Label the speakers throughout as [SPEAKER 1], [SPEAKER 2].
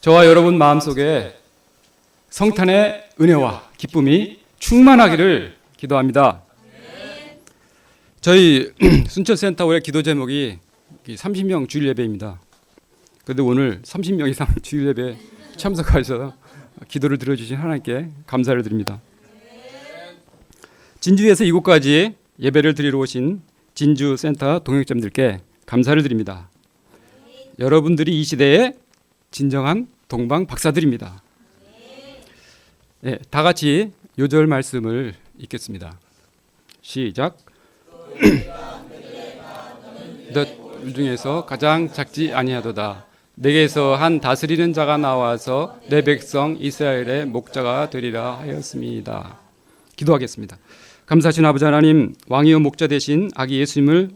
[SPEAKER 1] 저와 여러분 마음속에 성탄의 은혜와 기쁨이 충만하기를 기도합니다. 저희 순천센터 올해 기도 제목이 30명 주일 예배입니다. 그런데 오늘 30명 이상 주일 예배에 참석하셔서 기도를 들어주신 하나님께 감사를 드립니다. 진주에서 이곳까지 예배를 드리러 오신 진주센터 동역자님들께 감사를 드립니다. 여러분들이 이 시대의 진정한 동방 박사들입니다. 네, 다 같이 요절 말씀을 읽겠습니다. 시작. 너 중에서 가장 작지 아니하도다. 내게서 한 다스리는 자가 나와서 내 백성 이스라엘의 목자가 되리라 하였습니다. 기도하겠습니다. 감사하신 아버지 하나님, 왕이요 목자 되신 아기 예수님을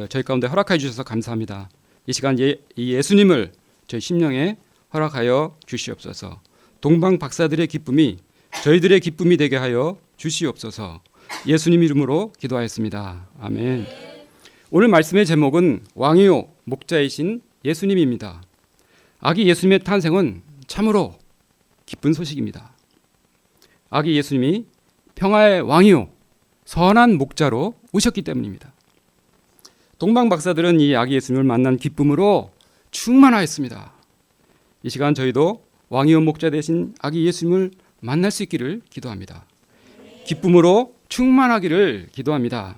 [SPEAKER 1] 저희 가운데 허락해 주셔서 감사합니다. 이 시간 이 예수님을 저희 심령에 허락하여 주시옵소서. 동방 박사들의 기쁨이 저희들의 기쁨이 되게 하여 주시옵소서. 예수님 이름으로 기도하였습니다. 아멘. 오늘 말씀의 제목은 왕이요 목자이신 예수님입니다. 아기 예수님의 탄생은 참으로 기쁜 소식입니다. 아기 예수님이 평화의 왕이요 선한 목자로 오셨기 때문입니다. 동방 박사들은 이 아기 예수님을 만난 기쁨으로 충만하였습니다. 이 시간 저희도 왕이요 목자 되신 아기 예수님을 만날 수 있기를 기도합니다. 기쁨으로 충만하기를 기도합니다.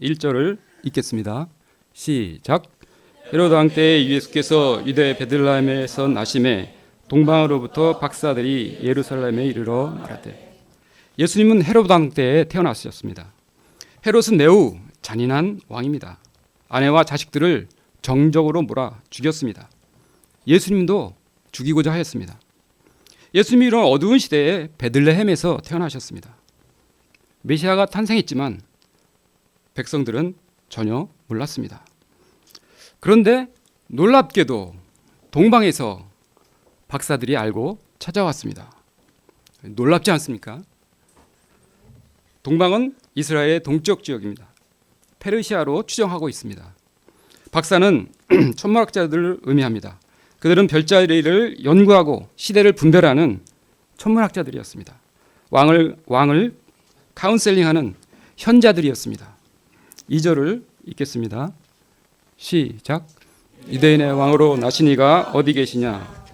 [SPEAKER 1] 1절을 읽겠습니다. 시작. 헤로드 왕 때 예수께서 유대 베들레헴에서 나심에 동방으로부터 박사들이 예루살렘에 이르러 말하되. 예수님은 헤로드 왕 때에 태어나셨습니다. 헤롯은 매우 잔인한 왕입니다. 아내와 자식들을 정적으로 몰아 죽였습니다. 예수님도 죽이고자 하였습니다. 예수님이 이런 어두운 시대에 베들레헴에서 태어나셨습니다. 메시아가 탄생했지만 백성들은 전혀 몰랐습니다. 그런데 놀랍게도 동방에서 박사들이 알고 찾아왔습니다. 놀랍지 않습니까? 동방은 이스라엘의 동쪽 지역입니다. 페르시아로 추정하고 있습니다. 박사는 천문학자들을 의미합니다. 그들은 별자리를 연구하고 시대를 분별하는 천문학자들이었습니다. 왕을 카운셀링하는 현자들이었습니다. 2절을 읽겠습니다. 시작. 유대인의 왕으로 나신 이가 어디 계시냐?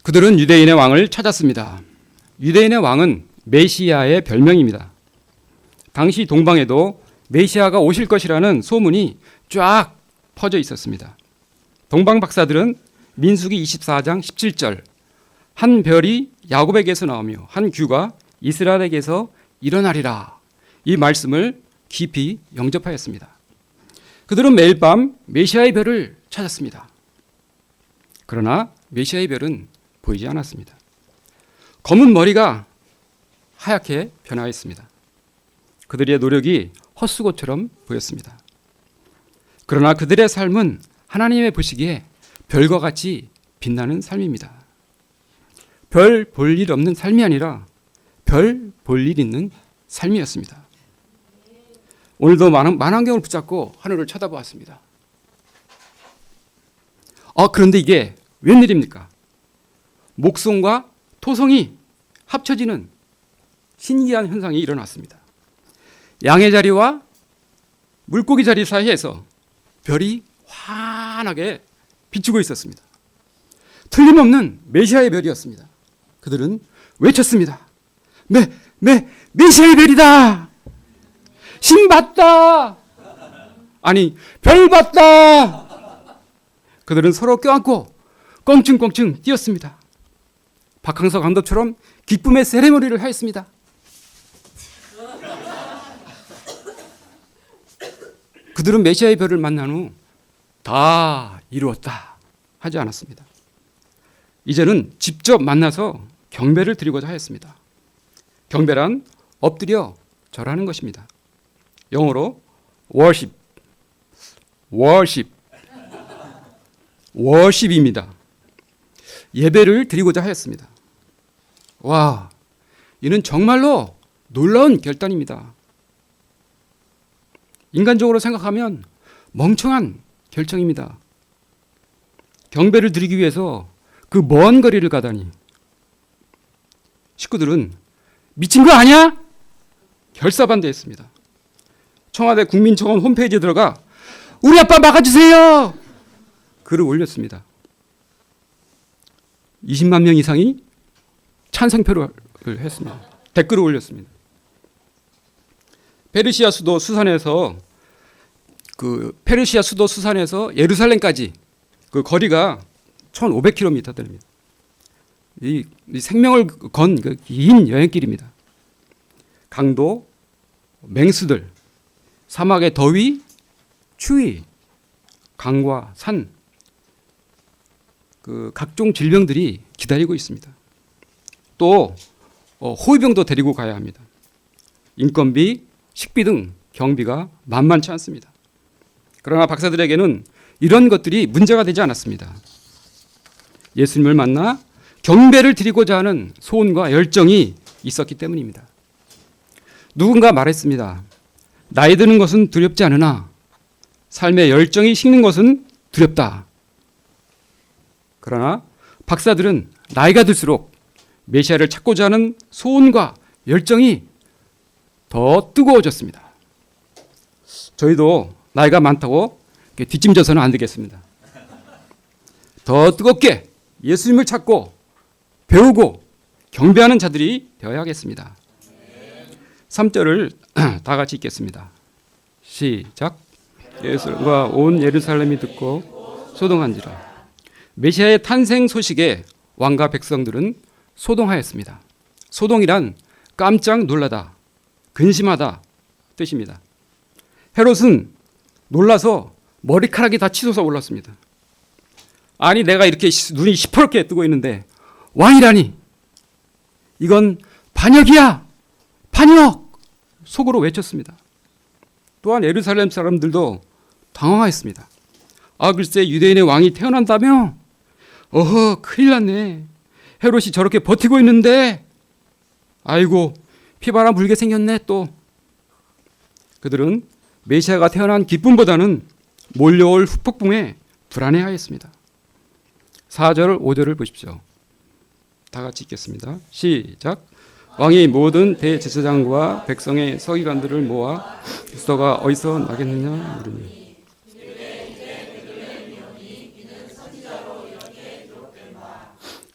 [SPEAKER 1] 그들은 유대인의 왕을 찾았습니다. 유대인의 왕은 메시아의 별명입니다. 당시 동방에도 메시아가 오실 것이라는 소문이 쫙 퍼져 있었습니다. 동방 박사들은 민수기 24장 17절 한 별이 야곱에게서 나오며 한 규가 이스라엘에게서 일어나리라, 이 말씀을 깊이 영접하였습니다. 그들은 매일 밤 메시아의 별을 찾았습니다. 그러나 메시아의 별은 보이지 않았습니다. 검은 머리가 하얗게 변화했습니다. 그들의 노력이 헛수고처럼 보였습니다. 그러나 그들의 삶은 하나님의 보시기에 별과 같이 빛나는 삶입니다. 별 볼 일 없는 삶이 아니라 별 볼 일 있는 삶이었습니다. 오늘도 만안경을 붙잡고 하늘을 쳐다보았습니다. 그런데 이게 웬일입니까? 목성과 토성이 합쳐지는 신기한 현상이 일어났습니다. 양의 자리와 물고기 자리 사이에서 별이 환하게 비추고 있었습니다. 틀림없는 메시아의 별이었습니다. 그들은 외쳤습니다. 메시아의 별이다. 신 봤다. 아니, 별 봤다. 그들은 서로 껴안고 껑충껑충 뛰었습니다. 박항서 감독처럼 기쁨의 세레모니를 하였습니다. 그들은 메시아의 별을 만난 후 다 이루었다 하지 않았습니다. 이제는 직접 만나서 경배를 드리고자 하였습니다. 경배란 엎드려 절하는 것입니다. 영어로 worship입니다. 예배를 드리고자 하였습니다. 와, 이는 정말로 놀라운 결단입니다. 인간적으로 생각하면 멍청한 결정입니다. 경배를 드리기 위해서 그 먼 거리를 가다니. 식구들은 미친 거 아니야? 결사반대했습니다. 청와대 국민청원 홈페이지에 들어가 우리 아빠 막아주세요! 글을 올렸습니다. 20만 명 이상이 찬성표를 했습니다. 댓글을 올렸습니다. 페르시아 수도 수산에서 예루살렘까지 그 거리가 1,500km 됩니다. 이 생명을 건 긴 여행길입니다. 강도, 맹수들, 사막의 더위, 추위, 강과 산, 그 각종 질병들이 기다리고 있습니다. 또 호위병도 데리고 가야 합니다. 인건비, 식비 등 경비가 만만치 않습니다. 그러나 박사들에게는 이런 것들이 문제가 되지 않았습니다. 예수님을 만나 경배를 드리고자 하는 소원과 열정이 있었기 때문입니다. 누군가 말했습니다. 나이 드는 것은 두렵지 않으나 삶의 열정이 식는 것은 두렵다. 그러나 박사들은 나이가 들수록 메시아를 찾고자 하는 소원과 열정이 더 뜨거워졌습니다. 저희도 나이가 많다고 뒷짐져서는 안 되겠습니다. 더 뜨겁게 예수님을 찾고 배우고 경배하는 자들이 되어야겠습니다. 3절을 다 같이 읽겠습니다. 시작. 예수가 온 예루살렘이 듣고 소동한지라. 메시아의 탄생 소식에 왕과 백성들은 소동하였습니다. 소동이란 깜짝 놀라다, 근심하다 뜻입니다. 헤롯은 놀라서 머리카락이 다 치솟아 올랐습니다. 아니 내가 이렇게 눈이 시퍼렇게 뜨고 있는데 왕이라니 이건 반역이야, 반역! 속으로 외쳤습니다. 또한 예루살렘 사람들도 당황했습니다. 아 글쎄 유대인의 왕이 태어난다며? 어허 큰일 났네. 헤롯이 저렇게 버티고 있는데 아이고 피바람 불게 생겼네 또. 그들은 메시아가 태어난 기쁨보다는 몰려올 후폭풍에 불안해하였습니다. 4절 5절을 보십시오. 다 같이 읽겠습니다. 시작. 왕이 모든 대제사장과 백성의 서기관들을 모아 그리스도가 어디서 나겠느냐 물으니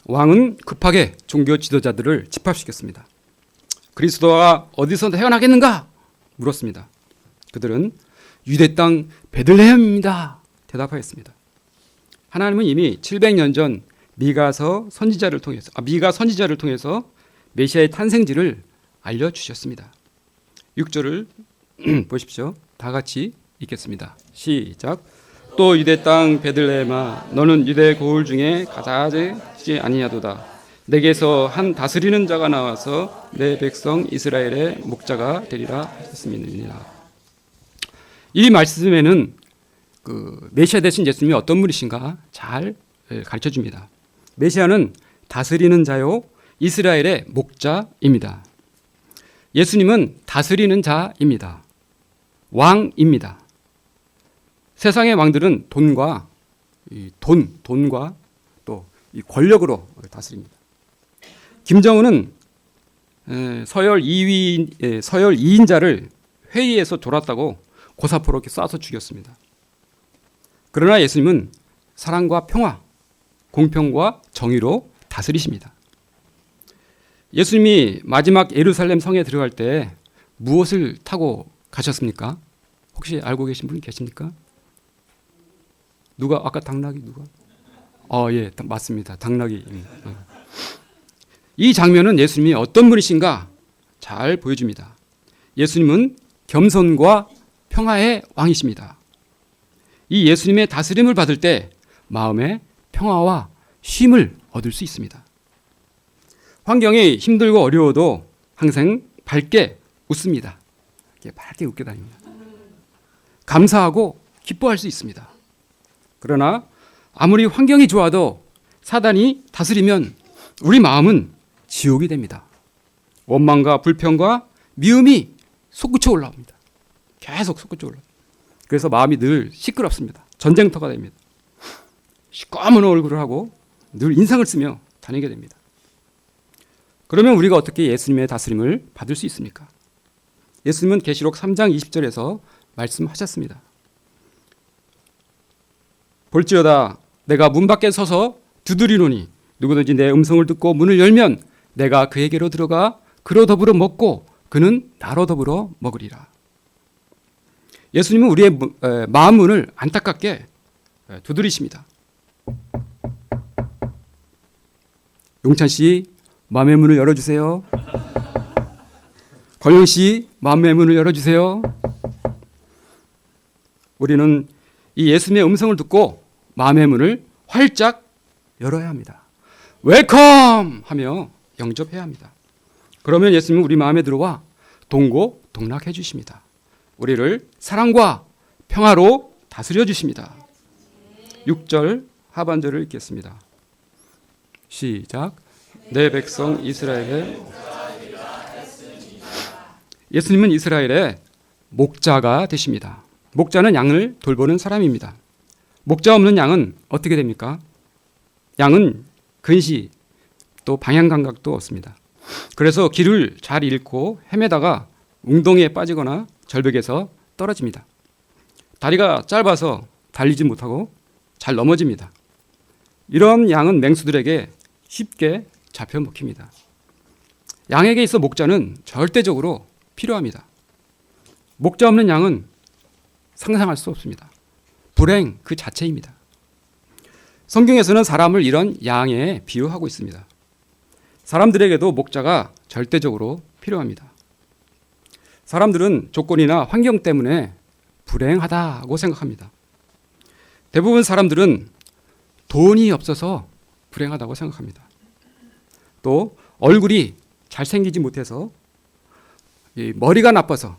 [SPEAKER 1] 왕은 급하게 종교 지도자들을 집합시켰습니다. 그리스도가 어디서 태어나겠는가 물었습니다. 그들은 유대 땅 베들레헴입니다 대답하였습니다. 하나님은 이미 700년 전 미가 선지자를 통해서 메시아의 탄생지를 알려주셨습니다. 6절을 보십시오. 다 같이 읽겠습니다. 시작. 또 유대 땅 베들레헴아 너는 유대 고을 중에 가자지 아니하도다. 내게서 한 다스리는 자가 나와서 내 백성 이스라엘의 목자가 되리라 하셨습니다. 이 말씀에는 그 메시아 되신 예수님이 어떤 분이신가 잘 가르쳐 줍니다. 메시아는 다스리는 자요 이스라엘의 목자입니다. 예수님은 다스리는 자입니다. 왕입니다. 세상의 왕들은 돈과 또 이 권력으로 다스립니다. 김정은은 서열 2인자를 회의에서 졸았다고 고사포로 이렇게 쏴서 죽였습니다. 그러나 예수님은 사랑과 평화, 공평과 정의로 다스리십니다. 예수님이 마지막 예루살렘 성에 들어갈 때 무엇을 타고 가셨습니까? 혹시 알고 계신 분 계십니까? 누가 아까 당나귀 누가? 예, 맞습니다. 당나귀입니다. 이 장면은 예수님이 어떤 분이신가 잘 보여줍니다. 예수님은 겸손과 평화의 왕이십니다. 이 예수님의 다스림을 받을 때 마음에 평화와 쉼을 얻을 수 있습니다. 환경이 힘들고 어려워도 항상 밝게 웃습니다. 밝게 웃게 다닙니다. 감사하고 기뻐할 수 있습니다. 그러나 아무리 환경이 좋아도 사단이 다스리면 우리 마음은 지옥이 됩니다. 원망과 불평과 미움이 솟구쳐 올라옵니다. 계속 솟구쳐 올라옵니다. 그래서 마음이 늘 시끄럽습니다. 전쟁터가 됩니다. 시꺼먼 얼굴을 하고 늘 인상을 쓰며 다니게 됩니다. 그러면 우리가 어떻게 예수님의 다스림을 받을 수 있습니까? 예수님은 계시록 3장 20절에서 말씀하셨습니다. 볼지어다 내가 문 밖에 서서 두드리노니 누구든지 내 음성을 듣고 문을 열면 내가 그에게로 들어가 그로 더불어 먹고 그는 나로 더불어 먹으리라. 예수님은 우리의 마음 문을 안타깝게 두드리십니다. 용찬 씨, 마음의 문을 열어주세요. 권영 씨, 마음의 문을 열어주세요. 우리는 이 예수님의 음성을 듣고 마음의 문을 활짝 열어야 합니다. 웰컴! 하며 영접해야 합니다. 그러면 예수님은 우리 마음에 들어와 동고동락해 주십니다. 우리를 사랑과 평화로 다스려 주십니다. 6절 하반절을 읽겠습니다. 시작. 내 백성 이스라엘의 예수님은 이스라엘의 목자가 되십니다. 목자는 양을 돌보는 사람입니다. 목자 없는 양은 어떻게 됩니까? 양은 근시 또 방향 감각도 없습니다. 그래서 길을 잘 잃고 헤매다가 웅덩이에 빠지거나 절벽에서 떨어집니다. 다리가 짧아서 달리지 못하고 잘 넘어집니다. 이런 양은 맹수들에게 쉽게 잡혀 먹힙니다. 양에게 있어 목자는 절대적으로 필요합니다. 목자 없는 양은 상상할 수 없습니다. 불행 그 자체입니다. 성경에서는 사람을 이런 양에 비유하고 있습니다. 사람들에게도 목자가 절대적으로 필요합니다. 사람들은 조건이나 환경 때문에 불행하다고 생각합니다. 대부분 사람들은 돈이 없어서 불행하다고 생각합니다. 또 얼굴이 잘생기지 못해서 머리가 나빠서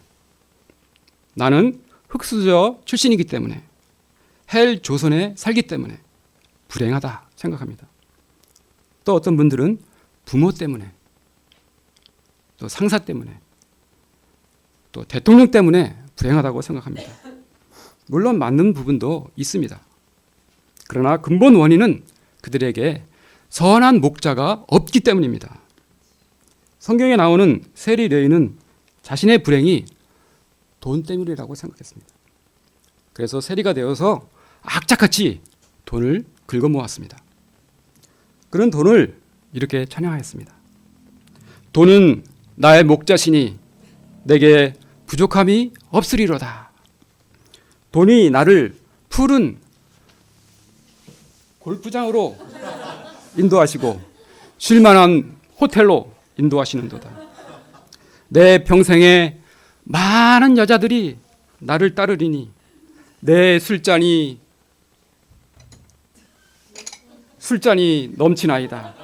[SPEAKER 1] 나는 흑수저 출신이기 때문에 헬 조선에 살기 때문에 불행하다 생각합니다. 또 어떤 분들은 부모 때문에 또 상사 때문에 또 대통령 때문에 불행하다고 생각합니다. 물론 맞는 부분도 있습니다. 그러나 근본 원인은 그들에게 선한 목자가 없기 때문입니다. 성경에 나오는 세리 레위는 자신의 불행이 돈 때문이라고 생각했습니다. 그래서 세리가 되어서 악착같이 돈을 긁어모았습니다. 그런 돈을 이렇게 찬양하였습니다. 돈은 나의 목자시니 내게 부족함이 없으리로다. 돈이 나를 푸른 골프장으로 인도하시고 쉴만한 호텔로 인도하시는도다. 내 평생에 많은 여자들이 나를 따르리니 내 술잔이 넘치나이다.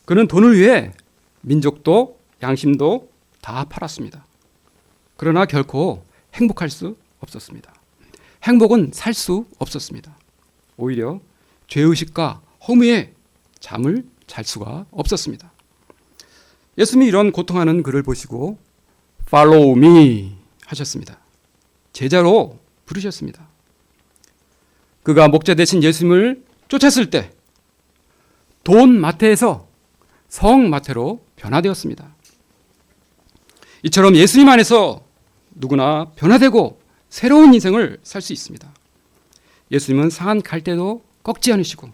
[SPEAKER 1] 그는 돈을 위해 민족도 양심도 다 팔았습니다. 그러나 결코 행복할 수 없었습니다. 행복은 살 수 없었습니다. 오히려 죄의식과 허무에 잠을 잘 수가 없었습니다. 예수님이 이런 고통하는 그를 보시고 Follow me 하셨습니다. 제자로 부르셨습니다. 그가 목자 되신 예수님을 쫓았을 때 돈 마태에서 성 마태로 변화되었습니다. 이처럼 예수님 안에서 누구나 변화되고 새로운 인생을 살 수 있습니다. 예수님은 상한 갈대도 꺾지 않으시고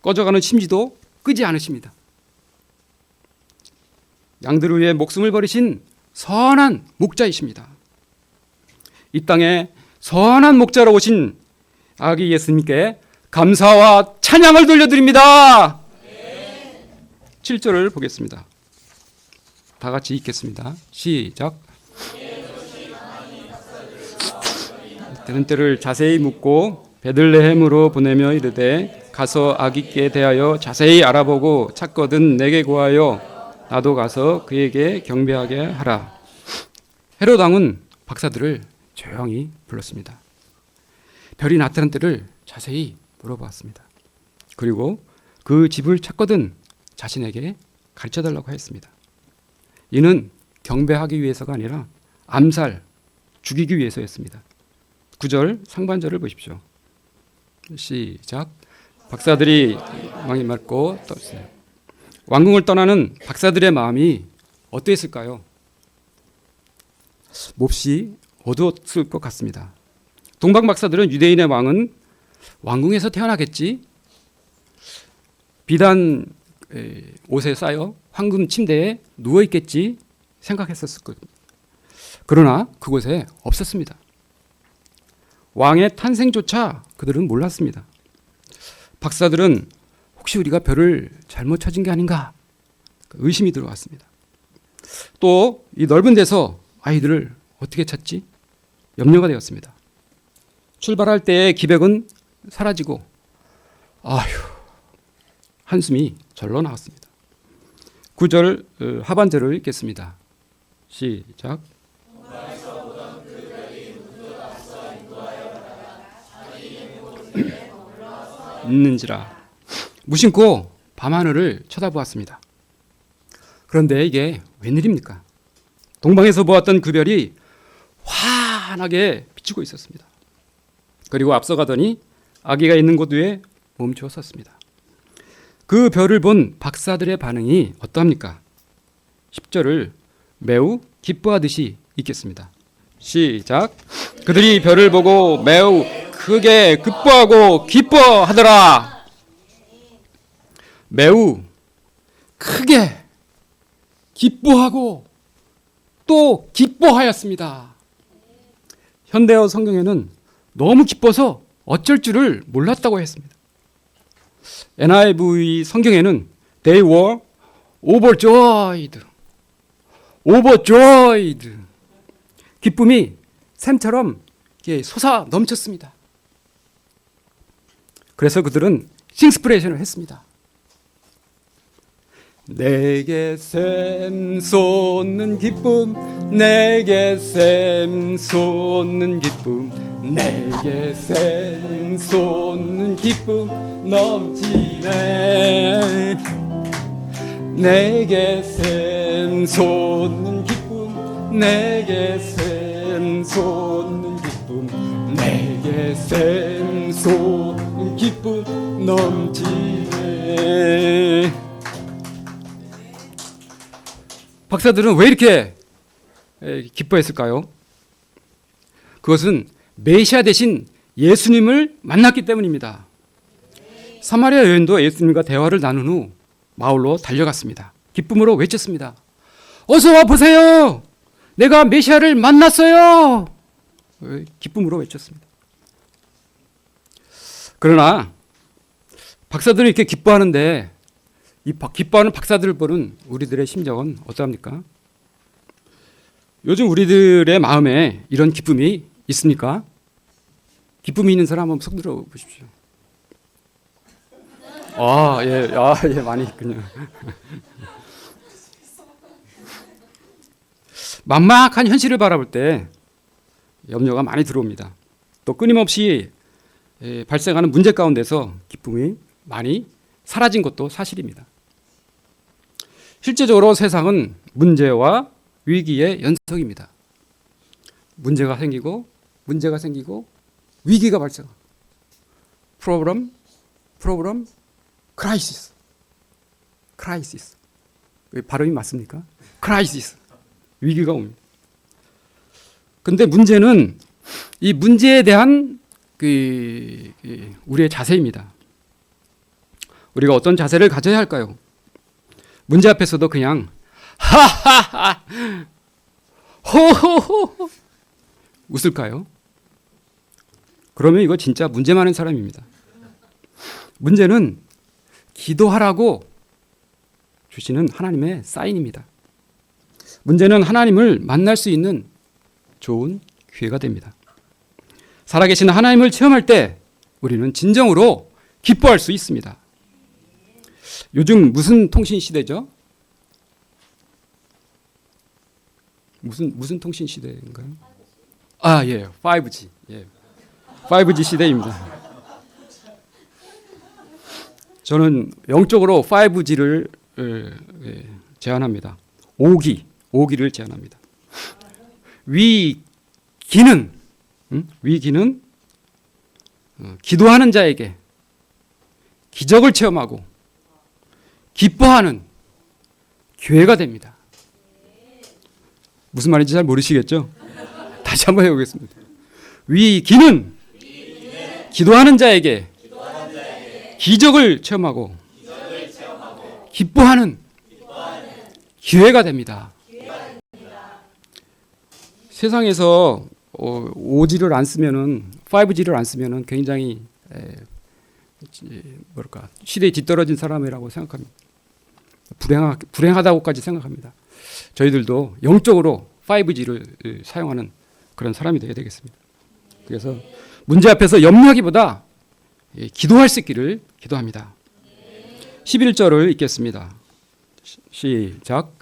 [SPEAKER 1] 꺼져가는 심지도 끄지 않으십니다. 양들을 위해 목숨을 버리신 선한 목자이십니다. 이 땅에 선한 목자로 오신 아기 예수님께 감사와 찬양을 돌려드립니다. 7절을 보겠습니다. 다 같이 읽겠습니다. 시작. 되는 때를 자세히 묻고 베들레헴으로 보내며 이르되 가서 아기께 대하여 자세히 알아보고 찾거든 내게 구하여 나도 가서 그에게 경배하게 하라. 헤롯 왕은 박사들을 조용히 불렀습니다. 별이 나타난 때를 자세히 물어보았습니다. 그리고 그 집을 찾거든 자신에게 가르쳐달라고 했습니다. 이는 경배하기 위해서가 아니라 암살, 죽이기 위해서였습니다. 9절 상반절을 보십시오. 시작. 박사들이 왕이 맞고 떴어요. 왕궁을 떠나는 박사들의 마음이 어땠을까요? 몹시 어두웠을 것 같습니다. 동방 박사들은 유대인의 왕은 왕궁에서 태어나겠지, 비단 옷에 쌓여 황금 침대에 누워 있겠지 생각했었을 겁니다. 그러나 그곳에 없었습니다. 왕의 탄생조차 그들은 몰랐습니다. 박사들은 혹시 우리가 별을 잘못 찾은 게 아닌가 의심이 들어왔습니다. 또 이 넓은 데서 아이들을 어떻게 찾지? 염려가 되었습니다. 출발할 때의 기백은 사라지고 한숨이 절로 나왔습니다. 9절 하반절을 읽겠습니다. 시작. 있는지라 무심코 밤하늘을 쳐다보았습니다. 그런데 이게 웬일입니까? 동방에서 보았던 그 별이 환하게 비추고 있었습니다. 그리고 앞서가더니 아기가 있는 곳 위에 멈추어 섰습니다. 그 별을 본 박사들의 반응이 어떠합니까? 10절을 매우 기뻐하듯이 읽겠습니다. 시작. 그들이 별을 보고 매우 크게 기뻐하고 기뻐하더라. 매우 크게 기뻐하고 또 기뻐하였습니다. 현대어 성경에는 너무 기뻐서 어쩔 줄을 몰랐다고 했습니다. NIV 성경에는 They were overjoyed. overjoyed. 기쁨이 샘처럼 솟아 넘쳤습니다. 그래서 그들은 싱스피레이션을 했습니다. 내게 샘 솟는 기쁨, 내게 샘 솟는 기쁨, 내게 샘 솟는 기쁨 넘치네. 내게 샘 솟는 기쁨, 내게 샘 솟는 기쁨, 내게 샘 솟는 기쁨 넘치네. 박사들은 왜 이렇게 기뻐했을까요? 그것은 메시아 대신 예수님을 만났기 때문입니다. 사마리아 여인도 예수님과 대화를 나눈 후 마을로 달려갔습니다. 기쁨으로 외쳤습니다. 어서 와 보세요. 내가 메시아를 만났어요. 기쁨으로 외쳤습니다. 그러나 박사들은 이렇게 기뻐하는데 이 기뻐하는 박사들을 보는 우리들의 심정은 어떠합니까? 요즘 우리들의 마음에 이런 기쁨이 있습니까? 기쁨이 있는 사람 한번 손 들어 보십시오. 예, 많이 있군요. 막막한 현실을 바라볼 때 염려가 많이 들어옵니다. 또 끊임없이 발생하는 문제 가운데서 기쁨이 많이 사라진 것도 사실입니다. 실제적으로 세상은 문제와 위기의 연속입니다. 문제가 생기고 위기가 발생하고 프로블럼, 크라이시스. 발음이 맞습니까? 크라이시스. 위기가 옵니다. 근데 문제는 이 문제에 대한 우리의 자세입니다. 우리가 어떤 자세를 가져야 할까요? 문제 앞에서도 그냥 하하하 호호호 웃을까요? 그러면 이거 진짜 문제 많은 사람입니다. 문제는 기도하라고 주시는 하나님의 사인입니다. 문제는 하나님을 만날 수 있는 좋은 기회가 됩니다. 살아계신 하나님을 체험할 때 우리는 진정으로 기뻐할 수 있습니다. 요즘 무슨 통신 시대죠? 무슨 통신 시대인가요? 5G. 5G 시대입니다. 저는 영적으로 5G를 제안합니다. 5기, 오기를 제안합니다. 위기는 위기는 기도하는 자에게 기적을 체험하고 기뻐하는 기회가 됩니다. 무슨 말인지 잘 모르시겠죠? 다시 한번 해보겠습니다. 위기는 기도하는 자에게 기적을 체험하고 기뻐하는 기회가 됩니다. 세상에서 5G를 안 쓰면은 5G를 안 쓰면은 굉장히 뭐랄까 시대에 뒤떨어진 사람이라고 생각합니다. 불행하다고까지 생각합니다. 저희들도 영적으로 5G를 사용하는 그런 사람이 되어야 되겠습니다. 그래서 문제 앞에서 염려하기보다 기도할 수 있기를 기도합니다. 11절을 읽겠습니다. 시작.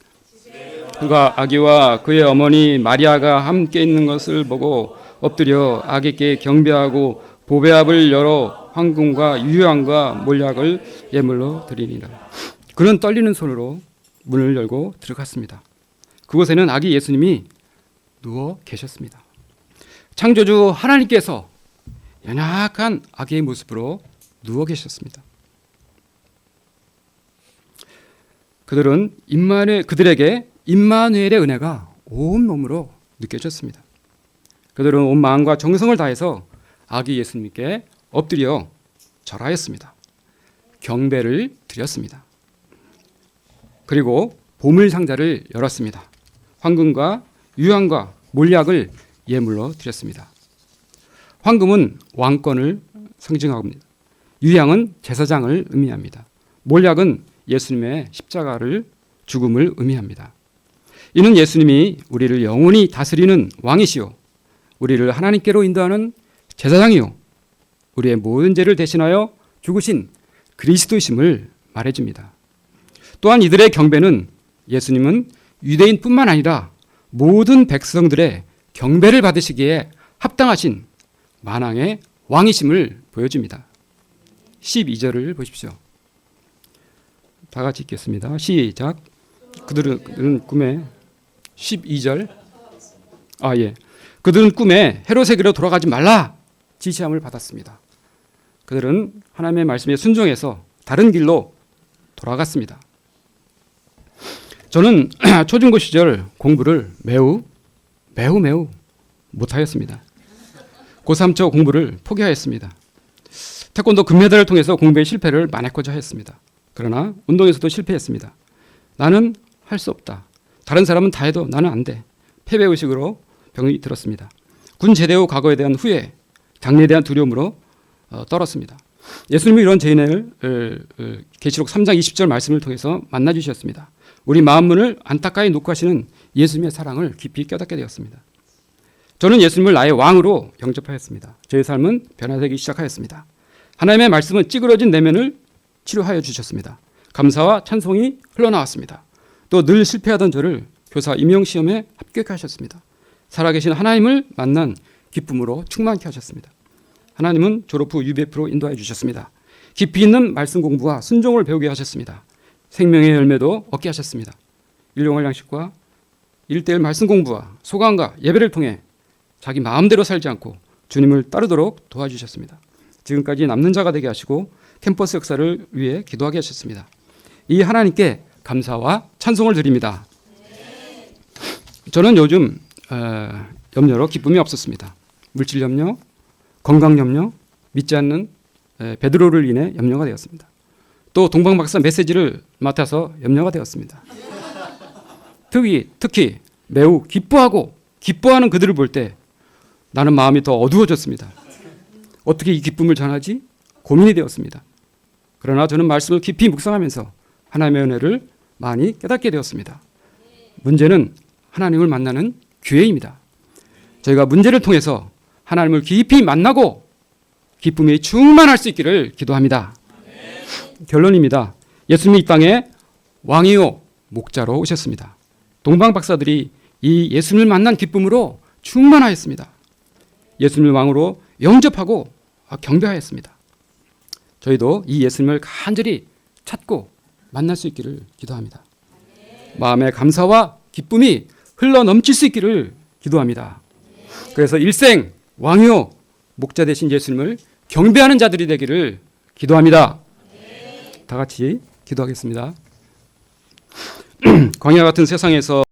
[SPEAKER 1] 그가 아기와 그의 어머니 마리아가 함께 있는 것을 보고 엎드려 아기께 경배하고 보배압을 열어 황금과 유향과 몰약을 예물로 드리니라. 그는 떨리는 손으로 문을 열고 들어갔습니다. 그곳에는 아기 예수님이 누워 계셨습니다. 창조주 하나님께서 연약한 아기의 모습으로 누워 계셨습니다. 그들에게 임마누엘의 은혜가 온 몸으로 느껴졌습니다. 그들은 온 마음과 정성을 다해서 아기 예수님께 엎드려 절하였습니다. 경배를 드렸습니다. 그리고 보물 상자를 열었습니다. 황금과 유향과 몰약을 예물로 드렸습니다. 황금은 왕권을 상징합니다. 유향은 제사장을 의미합니다. 몰약은 예수님의 십자가를 죽음을 의미합니다. 이는 예수님이 우리를 영원히 다스리는 왕이시요 우리를 하나님께로 인도하는 제사장이요 우리의 모든 죄를 대신하여 죽으신 그리스도이심을 말해줍니다. 또한 이들의 경배는 예수님은 유대인뿐만 아니라 모든 백성들의 경배를 받으시기에 합당하신 만왕의 왕이심을 보여줍니다. 12절을 보십시오. 다 같이 읽겠습니다. 시작. 그들은 꿈에 12절. 그들은 꿈에 헤롯에게로 돌아가지 말라 지시함을 받았습니다. 그들은 하나님의 말씀에 순종해서 다른 길로 돌아갔습니다. 저는 초중고 시절 공부를 매우 못하였습니다. 고3 초 공부를 포기하였습니다. 태권도 금메달을 통해서 공부에 실패를 만회코자 했습니다. 그러나 운동에서도 실패했습니다. 나는 할 수 없다. 다른 사람은 다 해도 나는 안 돼. 패배의식으로 병이 들었습니다. 군 제대 후 과거에 대한 후회, 장래에 대한 두려움으로 떨었습니다. 예수님이 이런 죄인을 계시록 3장 20절 말씀을 통해서 만나주셨습니다. 우리 마음문을 안타까이 놓고 하시는 예수님의 사랑을 깊이 깨닫게 되었습니다. 저는 예수님을 나의 왕으로 영접하였습니다. 저의 삶은 변화되기 시작하였습니다. 하나님의 말씀은 찌그러진 내면을 치료하여 주셨습니다. 감사와 찬송이 흘러나왔습니다. 또 늘 실패하던 저를 교사 임용시험에 합격하셨습니다. 살아계신 하나님을 만난 기쁨으로 충만케 하셨습니다. 하나님은 졸업 후 UBF로 인도해 주셨습니다. 깊이 있는 말씀 공부와 순종을 배우게 하셨습니다. 생명의 열매도 얻게 하셨습니다. 일용할 양식과 1:1 말씀 공부와 소강과 예배를 통해 자기 마음대로 살지 않고 주님을 따르도록 도와주셨습니다. 지금까지 남는 자가 되게 하시고 캠퍼스 역사를 위해 기도하게 하셨습니다. 이 하나님께 감사와 찬송을 드립니다. 저는 요즘 염려로 기쁨이 없었습니다. 물질 염려, 건강 염려, 믿지 않는 베드로를 인해 염려가 되었습니다. 또 동방박사 메시지를 맡아서 염려가 되었습니다. 특히 매우 기뻐하는 그들을 볼 때 나는 마음이 더 어두워졌습니다. 어떻게 이 기쁨을 전하지? 고민이 되었습니다. 그러나 저는 말씀을 깊이 묵상하면서 하나님의 은혜를 많이 깨닫게 되었습니다. 문제는 하나님을 만나는 기회입니다. 저희가 문제를 통해서 하나님을 깊이 만나고 기쁨이 충만할 수 있기를 기도합니다. 결론입니다. 예수님이 이 땅에 왕이요 목자로 오셨습니다. 동방 박사들이 이 예수님을 만난 기쁨으로 충만하였습니다. 예수님을 왕으로 영접하고 경배하였습니다. 저희도 이 예수님을 간절히 찾고 만날 수 있기를 기도합니다. 마음의 감사와 기쁨이 흘러 넘칠 수 있기를 기도합니다. 그래서 일생 왕요 목자 되신 예수님을 경배하는 자들이 되기를 기도합니다. 다 같이 기도하겠습니다. 광야 같은 세상에서